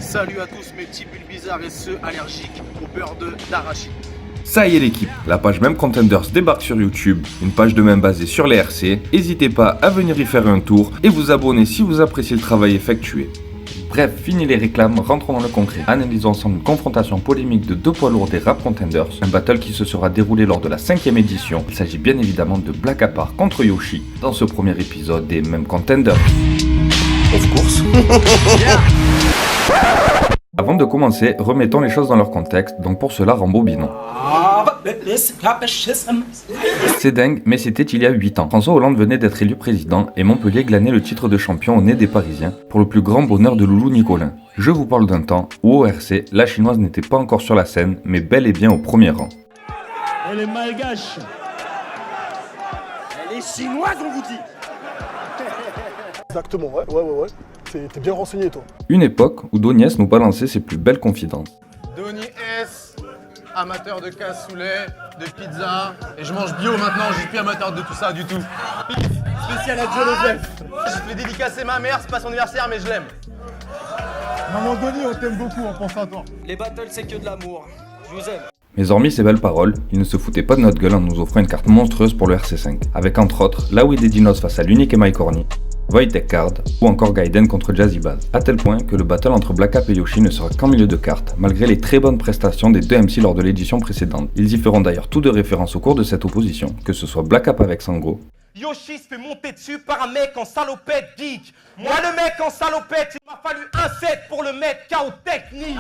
Salut à tous mes petits bulles bizarres et ceux allergiques au beurre d'arachide. Ça y est l'équipe, la page Même Contenders débarque sur YouTube, une page de même basée sur les RC. N'hésitez pas à venir y faire un tour et vous abonner si vous appréciez le travail effectué. Bref, fini les réclames, rentrons dans le concret. Analysons ensemble une confrontation polémique de deux poids lourds des Rap Contenders, un battle qui se sera déroulé lors de la 5ème édition. Il s'agit bien évidemment de Black Apart contre Yoshi, dans ce premier épisode des Même Contenders. Of course. Avant de commencer, remettons les choses dans leur contexte, donc pour cela rembobinons. C'est dingue, mais c'était il y a 8 ans. François Hollande venait d'être élu président et Montpellier glanait le titre de champion au nez des Parisiens, pour le plus grand bonheur de Loulou Nicolin. Je vous parle d'un temps où au RC, la chinoise n'était pas encore sur la scène, mais bel et bien au premier rang. Elle est malgache. Elle est chinoise on vous dit. Exactement, ouais. T'es bien renseigné, toi. Une époque où Donies nous balançait ses plus belles confidences. Donny S, amateur de cassoulet, de pizza, et je mange bio maintenant, je suis plus amateur de tout ça du tout. Spécial à Joseph. Je fais dédicacer ma mère, c'est pas son anniversaire mais je l'aime. Maman Donny, on t'aime beaucoup, on pense à toi. Les battles, c'est que de l'amour. Je vous aime. Mais hormis ces belles paroles, il ne se foutait pas de notre gueule en nous offrant une carte monstrueuse pour le RC5, avec entre autres Laoui des Dinos face à l'unique et Mike Horny, Wojtek Card ou encore Gaiden contre Jazzy Baz, à tel point que le battle entre Black Up et Yoshi ne sera qu'en milieu de carte, malgré les très bonnes prestations des deux MC lors de l'édition précédente. Ils y feront d'ailleurs tous deux référence au cours de cette opposition, que ce soit Black Up avec Sango, Yoshi se fait monter dessus par un mec en salopette geek. Moi le mec en salopette, il m'a fallu un set pour le mettre KO technique.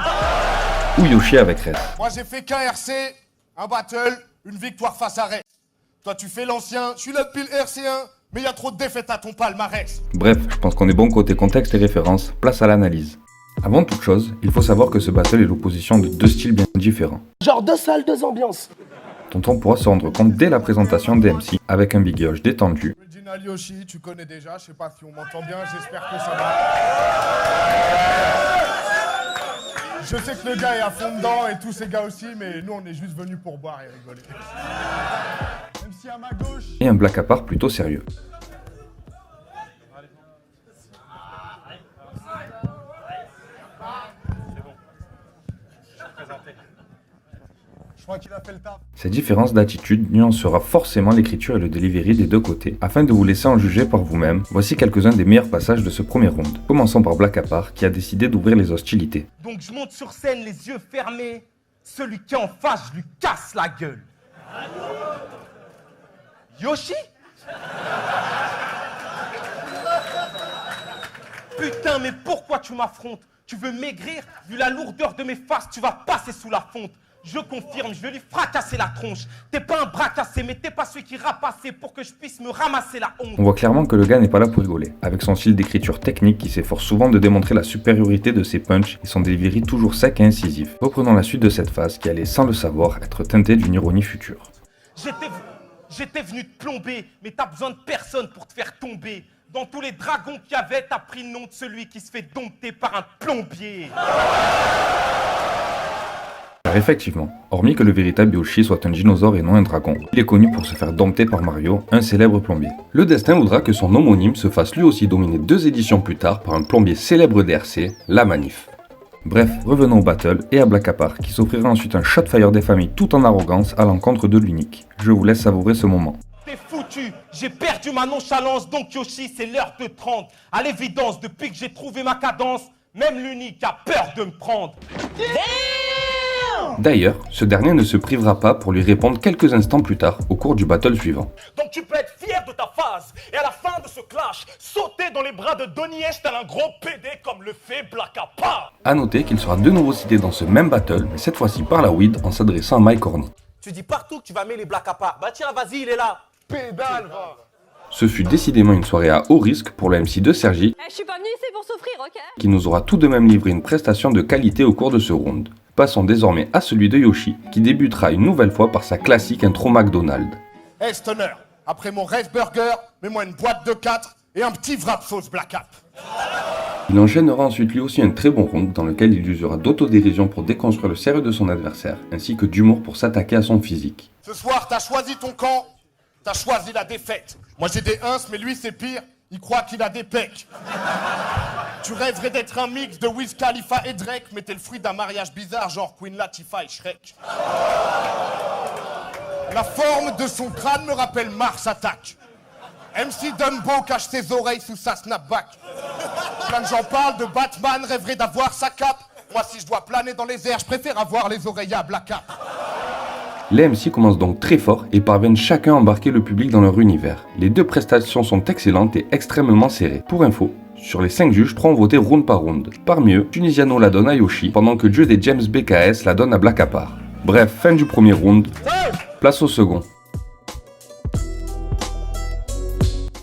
ou Yoshi avec Red. Moi j'ai fait qu'un RC, un battle, une victoire face à Red. Toi tu fais l'ancien, je suis là depuis le RC1, mais il y a trop de défaites à ton palmarès. Bref, je pense qu'on est bon côté contexte et référence, place à l'analyse. Avant toute chose, il faut savoir que ce battle est l'opposition de deux styles bien différents, Genre 2 salles, 2 ambiances. dont on pourra se rendre compte dès la présentation des MC, avec un Big Yosh détendu, Original Yoshi, tu connais déjà, je sais pas si on m'entend bien, j'espère que ça va. Je sais que le gars est à fond dedans et tous ces gars aussi, mais nous on est juste venus pour boire et rigoler. Même si à ma gauche... et un Black Apart plutôt sérieux. Je crois qu'il a fait le taf. Cette différence d'attitude nuancera forcément l'écriture et le delivery des deux côtés. Afin de vous laisser en juger par vous-même, voici quelques-uns des meilleurs passages de ce premier round. Commençons par Black Apart qui a décidé d'ouvrir les hostilités. Donc je monte sur scène les yeux fermés, celui qui est en face, je lui casse la gueule. Yoshi? Putain, mais pourquoi tu m'affrontes? Tu veux maigrir? Vu la lourdeur de mes faces, tu vas passer sous la fonte. Je confirme, je vais lui fracasser la tronche. T'es pas un bras cassé, mais t'es pas celui qui rapassait pour que je puisse me ramasser la honte. On voit clairement que le gars n'est pas là pour rigoler, avec son style d'écriture technique qui s'efforce souvent de démontrer la supériorité de ses punchs et son delivery toujours sec et incisif. Reprenons la suite de cette phase qui allait, sans le savoir, être teintée d'une ironie future. J'étais venu te plomber, mais t'as besoin de personne pour te faire tomber. Dans tous les dragons qu'il y avait, t'as pris le nom de celui qui se fait dompter par un plombier. Car effectivement, hormis que le véritable Yoshi soit un dinosaure et non un dragon, il est connu pour se faire dompter par Mario, un célèbre plombier. Le destin voudra que son homonyme se fasse lui aussi dominer 2 éditions plus tard par un plombier célèbre d'RC, la Manif. Bref, revenons au battle et à Black Apart qui s'offrira ensuite un shotfire des familles tout en arrogance à l'encontre de l'unique. Je vous laisse savourer ce moment. T'es foutu, j'ai perdu ma nonchalance, donc Yoshi c'est l'heure de 30. À l'évidence, depuis que j'ai trouvé ma cadence, même l'unique a peur de me prendre. D'ailleurs, ce dernier ne se privera pas pour lui répondre quelques instants plus tard au cours du battle suivant. Donc tu peux être fier de ta phase, et à la fin de ce clash, sauter dans les bras de Donny S tel un gros PD comme le fait Black Apart. A noter qu'il sera de nouveau cité dans ce même battle, mais cette fois-ci par la weed en s'adressant à Mike Horny. Tu dis partout que tu vas mettre les Black Apart, bah tiens vas-y il est là. Pédale, va. Ce fut décidément une soirée à haut risque pour le MC de Sergi, Je suis pas venue ici pour souffrir, ok? qui nous aura tout de même livré une prestation de qualité au cours de ce round. Passons désormais à celui de Yoshi, qui débutera une nouvelle fois par sa classique intro McDonald's. Hey Stoner, après mon reste burger, mets-moi une boîte de 4 et un petit wrap sauce Black Up. Il enchaînera ensuite lui aussi un très bon round dans lequel il usera d'autodérision pour déconstruire le sérieux de son adversaire, ainsi que d'humour pour s'attaquer à son physique. Ce soir, t'as choisi ton camp, t'as choisi la défaite. Moi j'ai des ins, mais lui c'est pire, il croit qu'il a des pecs. tu rêverais d'être un mix de Wiz Khalifa et Drake, mais t'es le fruit d'un mariage bizarre, genre Queen Latifah et Shrek. La forme de son crâne me rappelle Mars Attack. MC Dumbo cache ses oreilles sous sa snapback. Plein de gens parlent de Batman, rêverait d'avoir sa cape. Moi, si je dois planer dans les airs, je préfère avoir les oreilles à Black Cap. Les MC commencent donc très fort et parviennent chacun à embarquer le public dans leur univers. Les deux prestations sont excellentes et extrêmement serrées. Pour info, sur les 5 juges, 3 ont voté round par round. Parmi eux, Tunisiano la donne à Yoshi, pendant que Jude et James BKS la donnent à Black Apart. Bref, fin du premier round, place au second.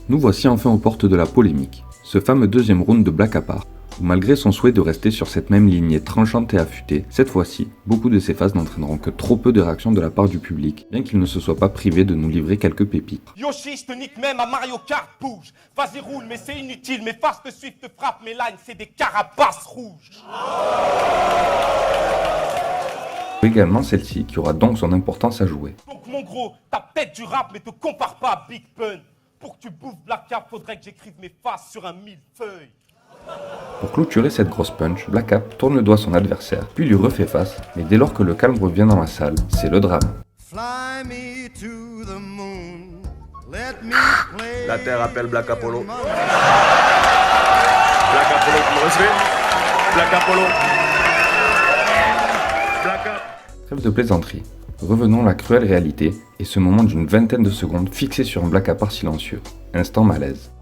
Nous voici enfin aux portes de la polémique. Ce fameux deuxième round de Black Apart, où malgré son souhait de rester sur cette même lignée tranchante et affûtée, cette fois-ci, beaucoup de ces phases n'entraîneront que trop peu de réactions de la part du public, bien qu'il ne se soit pas privé de nous livrer quelques pépites. Yoshi, je te nique même à Mario Kart, bouge. Vas-y, roule, mais c'est inutile. Mes faces te suivent, te frappent, mes lines, c'est des carapaces rouges. Également celle-ci, qui aura donc son importance à jouer. Donc, mon gros, t'as peut-être du rap, mais te compare pas à Big Pun. Pour que tu bouffes Black Cap, faudrait que j'écrive mes faces sur un millefeuille. Pour clôturer cette grosse punch, Black Cap tourne le doigt à son adversaire, puis lui refait face, mais dès lors que le calme revient dans la salle, c'est le drame. La terre appelle Black Apollo. Black Apollo, tu me respectes? Black Apollo. Black Apollo. Trêve de plaisanterie. Revenons à la cruelle réalité, et ce moment d'une vingtaine de secondes fixé sur un Black Apart silencieux. Instant malaise.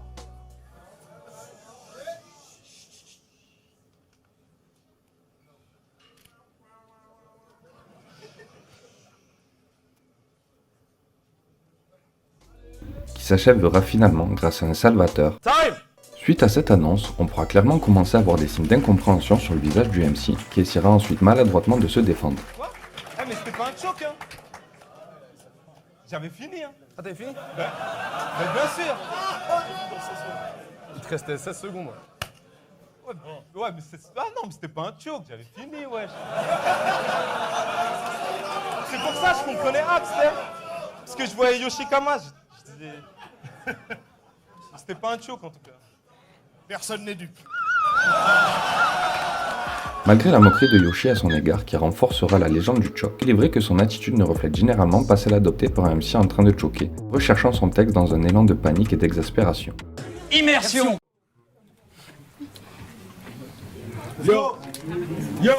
Qui s'achèvera finalement grâce à un salvateur. Suite à cette annonce, on pourra clairement commencer à voir des signes d'incompréhension sur le visage du MC, qui essaiera ensuite maladroitement de se défendre. Quoi? Ah, mais c'était pas un choc, hein. J'avais fini, hein. Ah, t'avais fini? Mais bien sûr. Il te restait 16 secondes. Ouais, mais c'est... Ah non, mais c'était pas un choke, j'avais fini, wesh. C'est pour ça que je comprenais Abster. Parce que je voyais Yoshikama, je disais... C'était pas un choke, en tout cas. Personne n'est dupe. Malgré la moquerie de Yoshi à son égard qui renforcera la légende du choc, il est vrai que son attitude ne reflète généralement pas celle adoptée par un MC en train de choquer, recherchant son texte dans un élan de panique et d'exaspération. Immersion. Yo Yo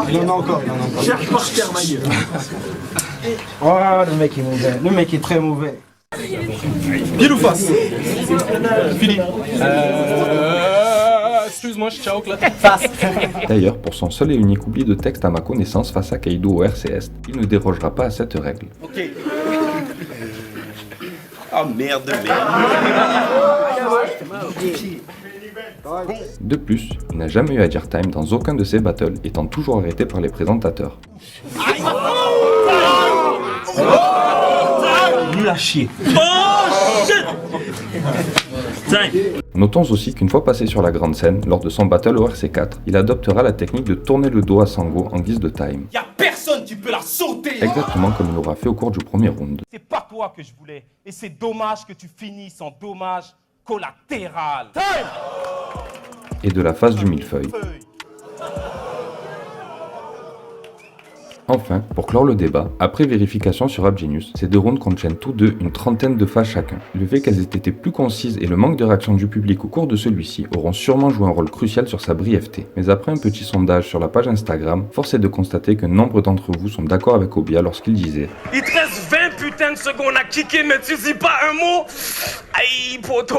Il y en a encore, Cherche par terre, ma gueule. Oh, le mec est mauvais. Le mec est très mauvais. Pile ou face? Fini. Excuse-moi, je ciao, là. Face. D'ailleurs, pour son seul et unique oubli de texte à ma connaissance face à Kaido au RCS, il ne dérogera pas à cette règle. Ok. Ah merde, De plus, il n'a jamais eu à dire time dans aucun de ses battles, étant toujours arrêté par les présentateurs. Nul à chier. Notons aussi qu'une fois passé sur la grande scène, lors de son battle au RC4, il adoptera la technique de tourner le dos à Sango en guise de time. Y'a personne qui peut la sauter. Exactement comme il l'aura fait au cours du premier round. C'est pas toi que je voulais. Et c'est dommage que tu finisses en dommage collatéral. Time. Et de la phase du millefeuille. Enfin, pour clore le débat, après vérification sur AppGenius, ces deux rounds contiennent tous deux une trentaine de phases chacun. Le fait qu'elles aient été plus concises et le manque de réaction du public au cours de celui-ci auront sûrement joué un rôle crucial sur sa brièveté. Mais après un petit sondage sur la page Instagram, force est de constater que nombre d'entre vous sont d'accord avec Obia lorsqu'il disait « Il te reste 20 putains de secondes à kicker, mais tu dis pas un mot. Aïe, poto.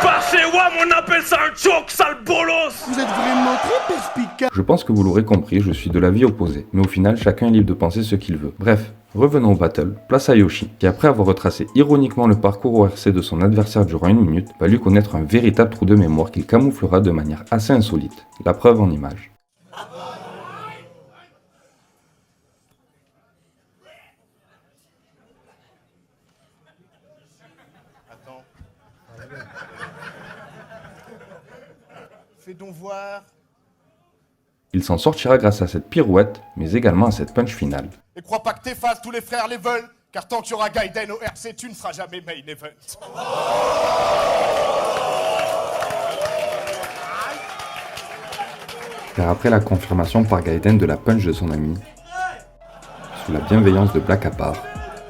Par chez WAM, on appelle ça un choke, sale bolos. Vous êtes vraiment très perspicace. Je pense que vous l'aurez compris, je suis de l'avis opposé. Mais au final, chacun est libre de penser ce qu'il veut. Bref, revenons au battle. Place à Yoshi, qui après avoir retracé ironiquement le parcours au RC de son adversaire durant 1 minute, va lui connaître un véritable trou de mémoire qu'il camouflera de manière assez insolite. La preuve en image. Fais donc voir. Il s'en sortira grâce à cette pirouette, mais également à cette punch finale. Et crois pas que t'effaces, tous les frères les veulent, car tant qu'il y aura Gaiden au RC, tu ne seras jamais main event. Car après la confirmation par Gaiden de la punch de son ami, sous la bienveillance de Blackapar,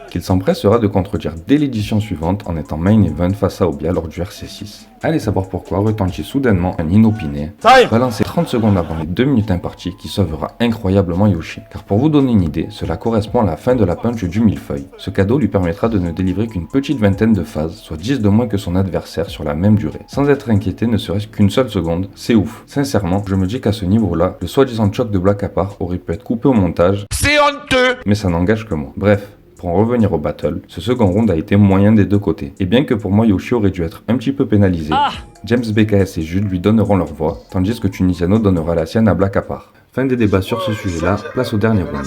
qu'il s'empressera de contredire dès l'édition suivante en étant main event face à Obia lors du RC6. Allez savoir pourquoi retentit soudainement un inopiné, balancé 30 secondes avant les 2 minutes imparties qui sauvera incroyablement Yoshi. Car pour vous donner une idée, cela correspond à la fin de la punch du millefeuille. Ce cadeau lui permettra de ne délivrer qu'une petite vingtaine de phases, soit 10 de moins que son adversaire sur la même durée. Sans être inquiété ne serait-ce qu'une seule seconde, c'est ouf. Sincèrement, je me dis qu'à ce niveau-là, le soi-disant choc de Blackapar aurait pu être coupé au montage. C'est honteux! Mais ça n'engage que moi. Bref. Pour en revenir au battle, ce second round a été moyen des deux côtés. Et bien que pour moi Yoshi aurait dû être un petit peu pénalisé, James BKS et Jude lui donneront leur voix, tandis que Tunisiano donnera la sienne à Blackapar. Fin des débats sur ce sujet-là, place au dernier round.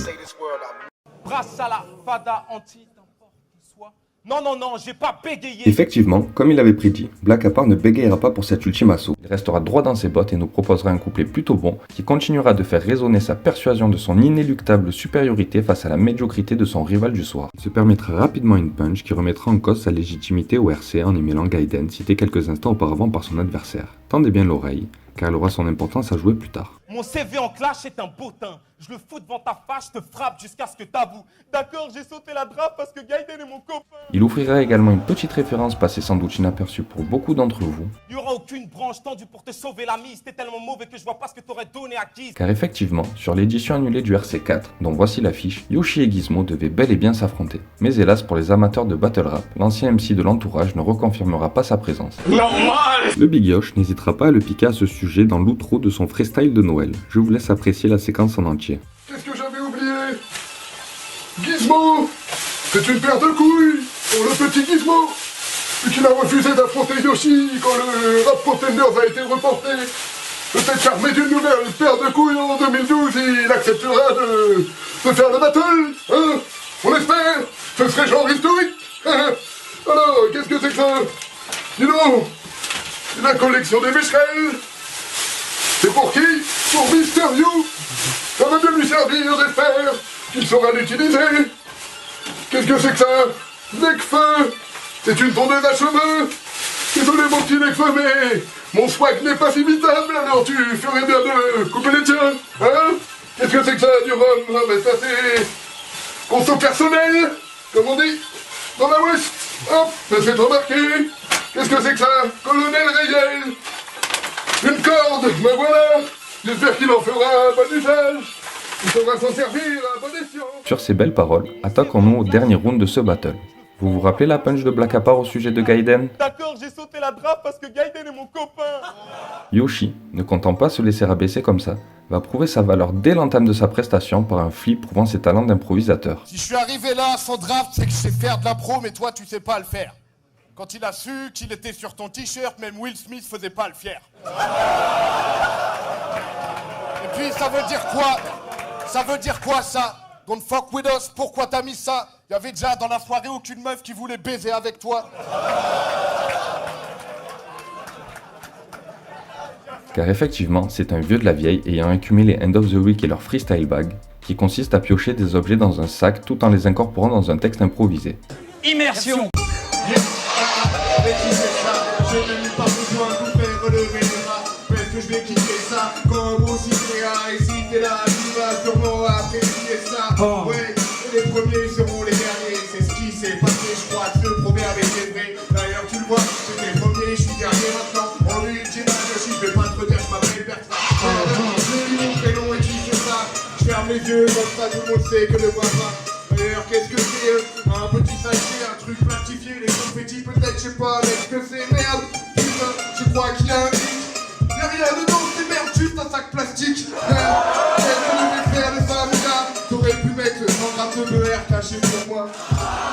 Brasse à la fada anti n'importe soit. Non, j'ai pas bégayé. Effectivement, comme il avait prédit, Blackapar ne bégayera pas pour cet ultime assaut. Il restera droit dans ses bottes et nous proposera un couplet plutôt bon qui continuera de faire résonner sa persuasion de son inéluctable supériorité face à la médiocrité de son rival du soir. Il se permettra rapidement une punch qui remettra en cause sa légitimité au RC en émulant Gaiden cité quelques instants auparavant par son adversaire. Tendez bien l'oreille, car elle aura son importance à jouer plus tard. Mon CV en clash est un bottin. Je le fous devant ta face, je te frappe jusqu'à ce que t'avoues. D'accord, j'ai sauté la drape parce que Gaiden est mon copain. Il offrira également une petite référence passée sans doute inaperçue pour beaucoup d'entre vous. Il n'y aura aucune branche tendue pour te sauver la mise. T'es tellement mauvais que je vois pas ce que t'aurais donné à Giz. Car effectivement, sur l'édition annulée du RC4, dont voici l'affiche, Yoshi et Gizmo devaient bel et bien s'affronter. Mais hélas pour les amateurs de battle rap, l'ancien MC de l'entourage ne reconfirmera pas sa présence. Normal. Le Big Yosh n'hésitera pas à le piquer à ce sujet dans l'outro de son freestyle de Noël. Je vous laisse apprécier la séquence en entier. Qu'est-ce que j'avais oublié? Gizmo, c'est une paire de couilles pour le petit Gizmo, vu qu'il a refusé d'affronter Yoshi quand le Rap Contenders a été reporté. Peut-être charmé d'une nouvelle paire de couilles en 2012, il acceptera de faire le battle, hein? On espère. Ce serait genre historique. Alors, qu'est-ce que c'est que ça? Dis donc, la collection des Becherelles. C'est pour qui? Pour Mister You. Ça va bien lui servir, j'espère qu'il saura l'utiliser. Qu'est-ce que c'est que ça? Necfeu. C'est une tondeuse à cheveux. Désolé mon petit Necfeu, mais mon swag n'est pas imitable, alors tu ferais bien de couper les tiens, hein? Qu'est-ce que c'est que ça, du rhum? Ah ben ça c'est conso personnel, comme on dit, dans la West. Hop, me faites remarquer. Qu'est-ce que c'est que ça? Colonel Rayel. Une corde, ben voilà. J'espère qu'il en fera un bon usage. Il saura s'en servir à bon escient. Sur ces belles paroles, attaquons-nous au dernier round de ce battle. Vous vous rappelez la punch de Blackapar au sujet de Gaiden? D'accord, j'ai sauté la drape parce que Gaiden est mon copain. Yoshi, ne comptant pas se laisser abaisser comme ça, va prouver sa valeur dès l'entame de sa prestation par un flip prouvant ses talents d'improvisateur. Si je suis arrivé là sans draft, c'est que je sais faire de l'impro, mais toi tu sais pas le faire. Quand il a su qu'il était sur ton t-shirt, même Will Smith faisait pas le fier. Et puis ça veut dire quoi? Ça veut dire quoi ça? Don't fuck with us, pourquoi t'as mis ça? Y'avait déjà dans la soirée aucune meuf qui voulait baiser avec toi. Car effectivement, c'est un vieux de la vieille ayant écumé les End of the Week et leur freestyle bag, qui consiste à piocher des objets dans un sac tout en les incorporant dans un texte improvisé. Immersion. J'ai même pas besoin de vous faire relever les bras. Parce que je vais quitter ça comme au cinéma. Et si t'es là, tu vas sûrement apprécier ça. Ouais, les premiers seront les derniers. C'est ce qui s'est passé, je crois que le proverbe était vrai. D'ailleurs, tu le vois, j'étais premier, je suis dernier maintenant. En ultime, je vais pas te redire, je m'appelle Bertrand. J'ai mis mon prénom et qui fait ça. Je ferme les yeux, comme ça tout le monde sait que le voit pas. D'ailleurs, qu'est-ce que c'est? Un petit sachet, un truc plastifié, les confettis, peut-être, je sais pas, mais ce que c'est? Merde, putain, je crois qu'il y a un hic. Y'a rien dedans, c'est merde, juste un sac plastique. Qu'est-ce que je vais faire de ça, mon gars? T'aurais pu mettre 100 grammes de beurre caché pour moi.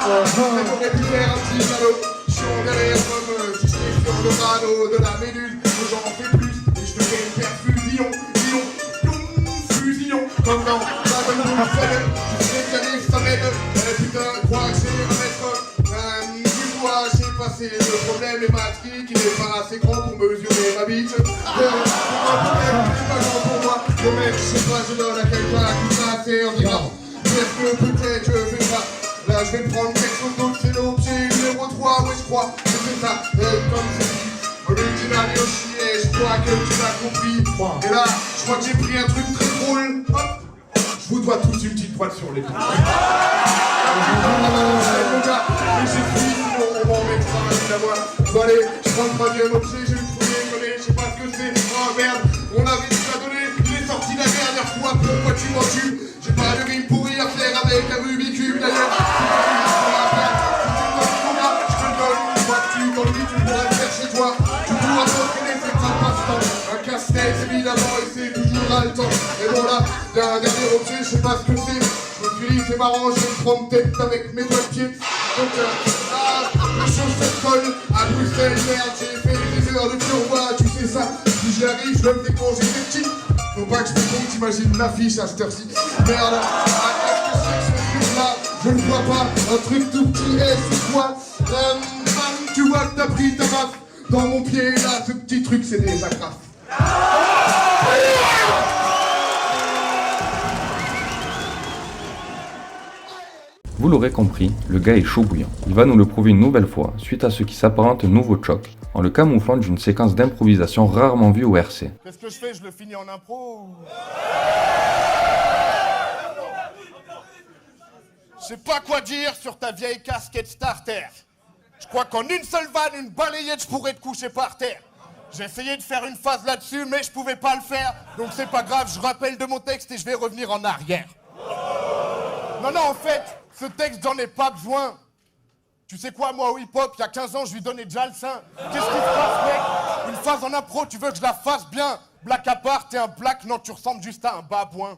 T'aurais pu faire un petit cadeau. Je suis en galère comme si j'étais sur le radeau de la méduse. Mais j'en fais plus, et je te fais une perfusion. Fusion, comme dans la bonne seule. Ça m'aide, putain, crois que c'est un maître. Dis-moi, j'ai passé le problème est matrique, il est pas assez grand pour mesurer ma bite. C'est un problème, c'est pas grand pour moi. Le mec, je sais pas, je donne à quelqu'un, tout ça c'est environ. Est-ce que peut-être je fais ça? Là, je vais prendre quelque chose d'autre, c'est l'objet numéro 3, ouais, je crois que c'est ça. Comme c'est dit, original Yoshi, et je crois ma gueule, tu l'as compris. Et là, je crois que j'ai pris un truc très drôle. Hop, je vous dois tous une petite poêle sur les coups. Mon gars, mais j'ai pris, sinon on m'en mettra la voix. Bon allez, je prends le troisième objet, je vais le trouver, je sais pas ce que c'est. Oh merde, on l'avait déjà donné, il est sorti la dernière fois, pourquoi tu m'en tues? J'ai pas de rime pourri à faire avec un Rubik's Cube d'ailleurs. Dans le lit, tu pourras le faire chez toi. Tu pourras t'entraîner, c'est un passe-temps. Un casse-tête, évidemment, et c'est toujours haletant. Et bon là, il y a un dernier objet, je sais pas ce que c'est. Je me suis dit, c'est marrant, je vais me prendre tête avec mes doigts de pied. Donc, les chaussettes collent à Bruxelles, merde, j'ai fait des heures de turbois, tu sais ça. Si j'y arrive, je me fais congé des petits. Faut pas que je me trompe, t'imagines l'affiche à cette heure-ci. Merde, qu'est-ce que c'est que ce truc-là? Je ne vois pas, un truc tout petit, c'est quoi? Tu vois que t'as pris ta baffe dans mon pied, là, ce petit truc, c'est des agrafes. Vous l'aurez compris, le gars est chaud bouillant. Il va nous le prouver une nouvelle fois, suite à ce qui s'apparente un nouveau choc, en le camouflant d'une séquence d'improvisation rarement vue au RC. Qu'est-ce que je fais? Je le finis en impro ou... Je sais pas quoi dire sur ta vieille casquette starter. Je crois qu'en une seule vanne, une balayette, je pourrais te coucher par terre. J'ai essayé de faire une phase là-dessus, mais je pouvais pas le faire. Donc c'est pas grave, je rappelle de mon texte et je vais revenir en arrière. Non, en fait, ce texte, j'en ai pas besoin. Tu sais quoi, moi, au hip-hop, il y a 15 ans, je lui donnais déjà le sein. Qu'est-ce qui se passe, mec? Une phase en impro, tu veux que je la fasse bien? Black à part, t'es un black, non, tu ressembles juste à un babouin.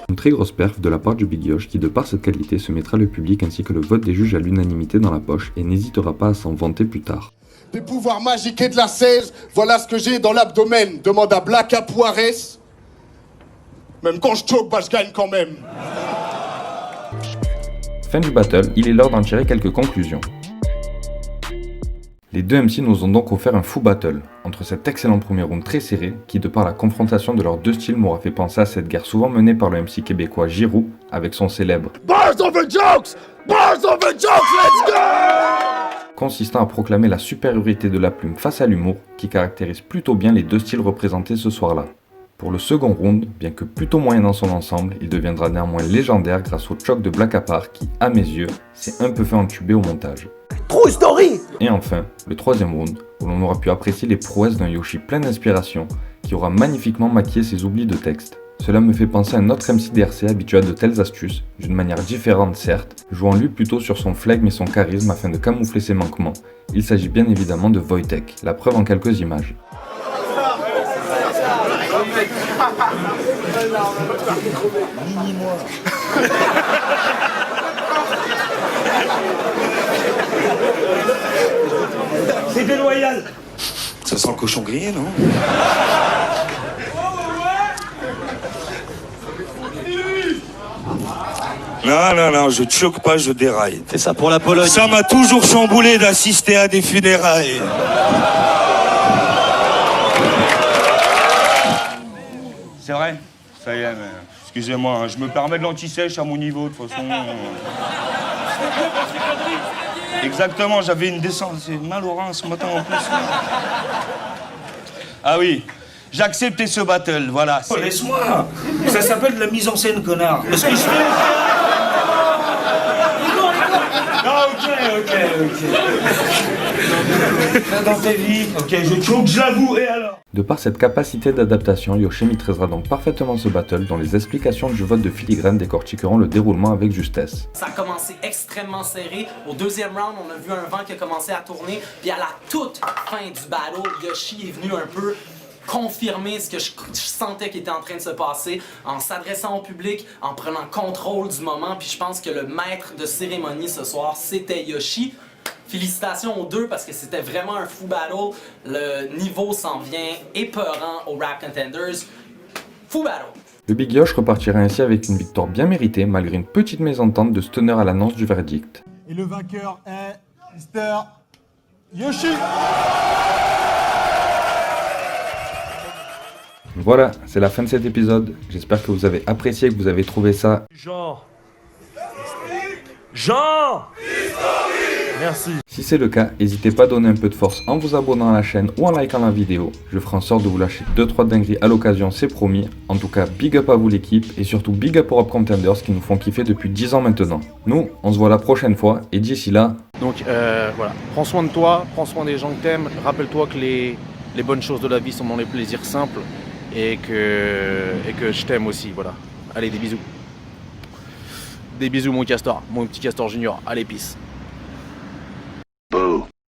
Une très grosse perf de la part du Big Yosh qui, de par cette qualité, se mettra le public ainsi que le vote des juges à l'unanimité dans la poche et n'hésitera pas à s'en vanter plus tard. Des pouvoirs magiques et de la 16, voilà ce que j'ai dans l'abdomen. Demande à Black à Poirès. Même quand je choke, bah je gagne quand même. Fin du battle, il est l'heure d'en tirer quelques conclusions. Les deux MC nous ont donc offert un fou battle, entre cet excellent premier round très serré, qui de par la confrontation de leurs deux styles m'aura fait penser à cette guerre souvent menée par le MC québécois Giroud, avec son célèbre Bars over jokes! Bars over jokes, let's go! Consistant à proclamer la supériorité de la plume face à l'humour, qui caractérise plutôt bien les deux styles représentés ce soir-là. Pour le second round, bien que plutôt moyen dans son ensemble, il deviendra néanmoins légendaire grâce au choc de Black à part qui, à mes yeux, s'est un peu fait entuber au montage. True story! Et enfin, le troisième round, où l'on aura pu apprécier les prouesses d'un Yoshi plein d'inspiration, qui aura magnifiquement maquillé ses oublis de texte. Cela me fait penser à un autre MC DRC habitué à de telles astuces, d'une manière différente certes, jouant lui plutôt sur son flegme et son charisme afin de camoufler ses manquements. Il s'agit bien évidemment de Wojtek, la preuve en quelques images. C'est déloyal. Ça sent le cochon grillé, non? Non, je choque pas, je déraille. C'est ça pour la Pologne. Ça m'a toujours chamboulé d'assister à des funérailles. C'est vrai? Ça y est, mais excusez-moi, hein, je me permets de l'anti-sèche à mon niveau, de toute façon. Exactement, j'avais une descente, c'est mal au rein ce matin en plus. Ah oui, j'ai accepté ce battle, voilà. Oh, laisse-moi. Ça s'appelle de la mise en scène, connard. Est-ce que je fais? Non, ok. Dans ta vie, ok, je choke, j'avoue, et alors? De par cette capacité d'adaptation, Yoshi maîtrisera donc parfaitement ce battle dont les explications du vote de filigrane décortiqueront le déroulement avec justesse. Ça a commencé extrêmement serré. Au deuxième round, on a vu un vent qui a commencé à tourner. Puis à la toute fin du battle, Yoshi est venu un peu confirmer ce que je sentais qui était en train de se passer en s'adressant au public, en prenant contrôle du moment. Puis je pense que le maître de cérémonie ce soir, c'était Yoshi. Félicitations aux deux parce que c'était vraiment un fou battle. Le niveau s'en vient épeurant aux Rap Contenders. Fou battle. Le Big Yosh repartira ainsi avec une victoire bien méritée malgré une petite mésentente de Stunner à l'annonce du verdict. Et le vainqueur est Mr. Yoshi. Voilà, c'est la fin de cet épisode. J'espère que vous avez apprécié et que vous avez trouvé ça... Genre... Merci. Si c'est le cas, n'hésitez pas à donner un peu de force en vous abonnant à la chaîne ou en likant la vidéo. Je ferai en sorte de vous lâcher 2-3 dingueries à l'occasion, c'est promis. En tout cas, big up à vous l'équipe et surtout big up aux Rap Contenders qui nous font kiffer depuis 10 ans maintenant. Nous, on se voit la prochaine fois et d'ici là... Donc voilà, prends soin de toi, prends soin des gens que t'aimes. Rappelle-toi que les bonnes choses de la vie sont dans les plaisirs simples et que je t'aime aussi, voilà. Allez, des bisous. Des bisous mon castor, mon petit castor junior. Allez, peace.